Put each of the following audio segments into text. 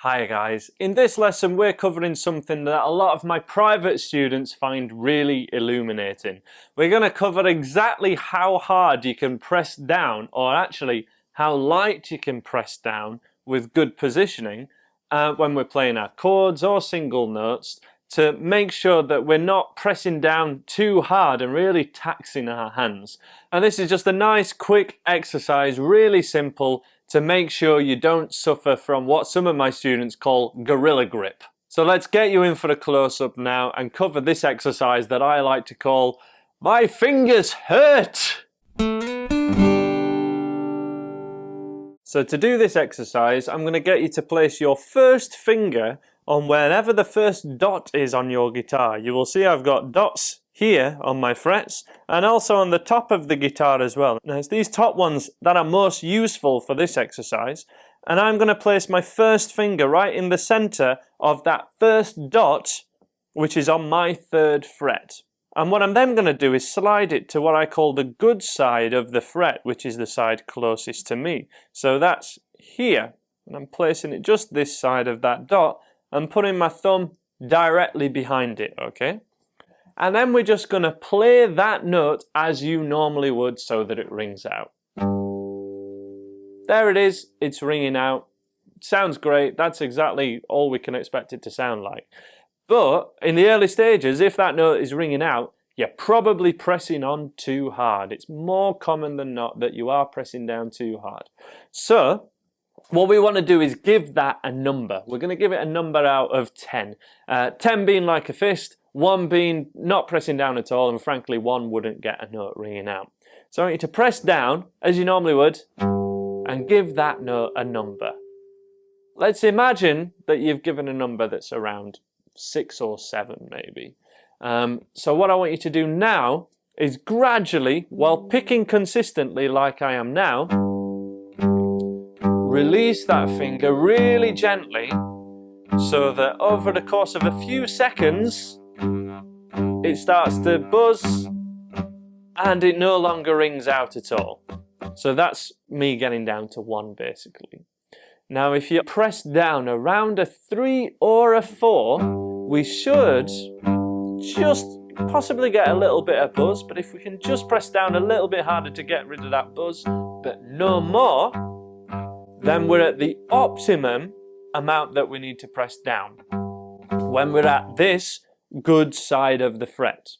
Hi guys, in this lesson we're covering something that a lot of my private students find really illuminating. We're going to cover exactly how hard you can press down, or actually how light you can press down with good positioning when we're playing our chords or single notes, to make sure that we're not pressing down too hard and really taxing our hands. And this is just a nice quick exercise, really simple, to make sure you don't suffer from what some of my students call gorilla grip. So let's get you in for a close-up now and cover this exercise that I like to call "My fingers hurt." So to do this exercise, I'm going to get you to place your first finger on wherever the first dot is on your guitar. You will see I've got dots here on my frets and also on the top of the guitar as well. Now it's these top ones that are most useful for this exercise, and I'm going to place my first finger right in the center of that first dot, which is on my third fret. And what I'm then going to do is slide it to what I call the good side of the fret, which is the side closest to me. So that's here, and I'm placing it just this side of that dot and putting my thumb directly behind it, okay? And then we're just going to play that note as you normally would so that it rings out. There it is, it's ringing out. Sounds great, that's exactly all we can expect it to sound like. But in the early stages, if that note is ringing out, you're probably pressing on too hard. It's more common than not that you are pressing down too hard. So what we want to do is give that a number. We're going to give it a number out of 10. 10 being like a fist, 1 being not pressing down at all, and frankly 1 wouldn't get a note ringing out. So I want you to press down as you normally would and give that note a number. Let's imagine that you've given a number that's around 6 or 7 maybe. So what I want you to do now is gradually, while picking consistently like I am now, release that finger really gently so that over the course of a few seconds it starts to buzz and it no longer rings out at all. So that's me getting down to 1 basically. Now if you press down around a 3 or a 4, we should just possibly get a little bit of buzz, but if we can just press down a little bit harder to get rid of that buzz, but no more, then we're at the optimum amount that we need to press down when we're at this good side of the fret.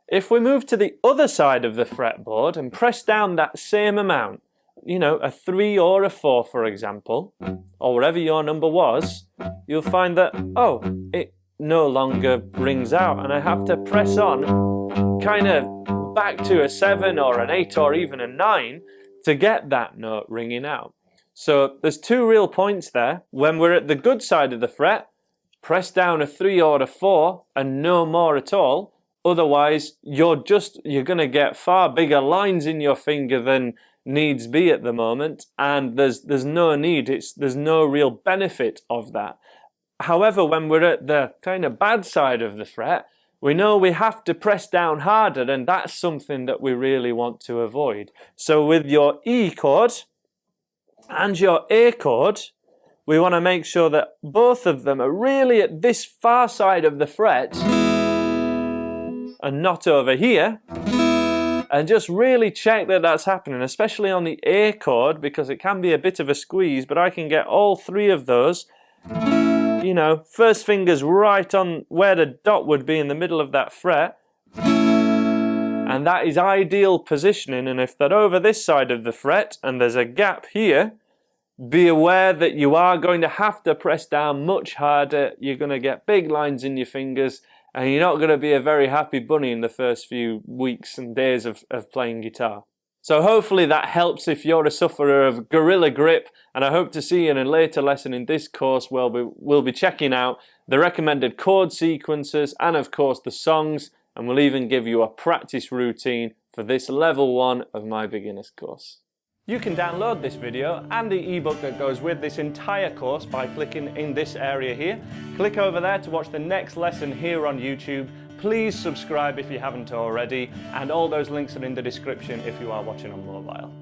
If we move to the other side of the fretboard and press down that same amount, you know, a 3 or a 4 for example, or whatever your number was, you'll find that, oh, it no longer rings out and I have to press on kind of back to a 7 or an 8 or even a 9 to get that note ringing out. So there's 2 real points there. When we're at the good side of the fret, press down a 3 or a 4 and no more at all. Otherwise, you're going to get far bigger lines in your finger than needs be at the moment, and there's no need, there's no real benefit of that. However, when we're at the kind of bad side of the fret, we know we have to press down harder, and that's something that we really want to avoid. So with your E chord and your A chord, we want to make sure that both of them are really at this far side of the fret and not over here. And just really check that that's happening, especially on the A chord, because it can be a bit of a squeeze, but I can get all 3 of those. You know, first finger's right on where the dot would be in the middle of that fret. And that is ideal positioning, and if they're over this side of the fret and there's a gap here, be aware that you are going to have to press down much harder. You're going to get big lines in your fingers, and you're not going to be a very happy bunny in the first few weeks and days of playing guitar. So hopefully that helps if you're a sufferer of gorilla grip, and I hope to see you in a later lesson in this course where we'll be checking out the recommended chord sequences and of course the songs, and we'll even give you a practice routine for this level 1 of my beginner's course. You can download this video and the ebook that goes with this entire course by clicking in this area here. Click over there to watch the next lesson here on YouTube. Please subscribe if you haven't already, and all those links are in the description if you are watching on mobile.